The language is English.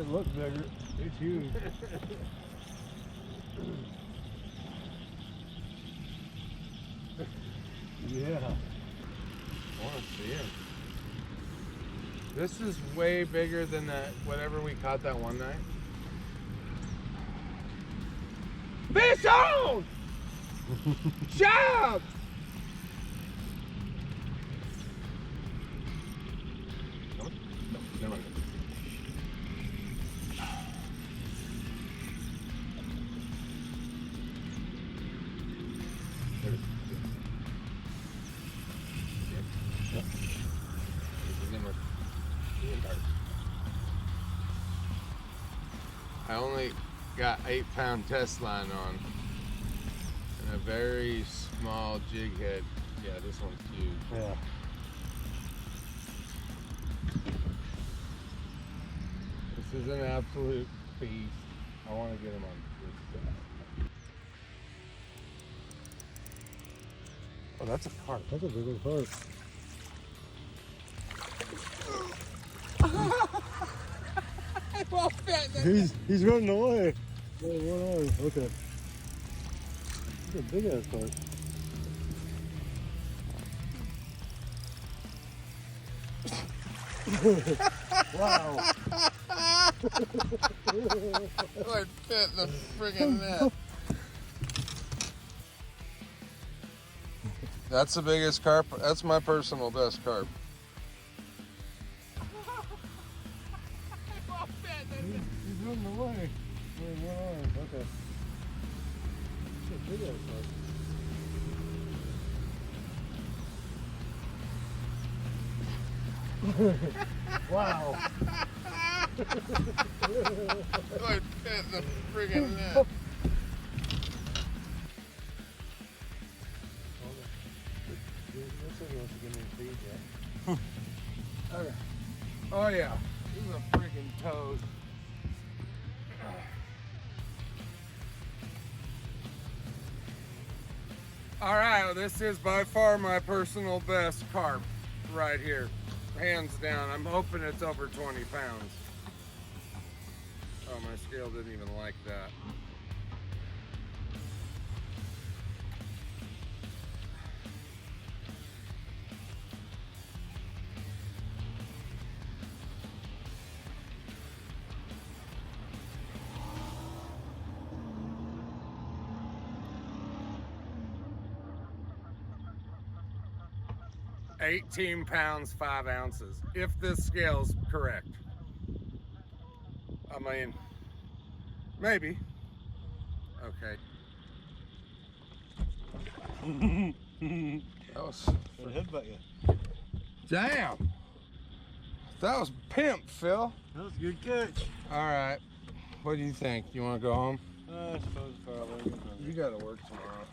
it look bigger. It's huge. Yeah. I want to see him. This is way bigger than that whatever we caught that one night. Fish on! Shove! No, never mind. There it is. Yeah. I only got 8-pound test line on and a very small jig head. Yeah, this one's huge. Yeah. This is an absolute beast. I want to get him on this side. Oh, that's a carp. That's a big old carp. He's running away. Oh, one arm. Okay. That's a big ass carp. Wow. Like fit in the friggin' net. That's the biggest carp. That's my personal best carp. He's running away. With one arm. Okay. That's a big ass carp. Wow. Like fit in the friggin' net. Okay. Oh yeah, this is a freaking toad. All right, well, this is by far my personal best carp right here, hands down. I'm hoping it's over 20 pounds. Oh, my scale didn't even like that. $18 pounds, 5 ounces, if this scale's correct. I mean, maybe. Okay. That was Headbutt you. damn. That was pimp, Phil. That was a good catch. All right. What do you think? You want to go home? I suppose probably. You got to work tomorrow.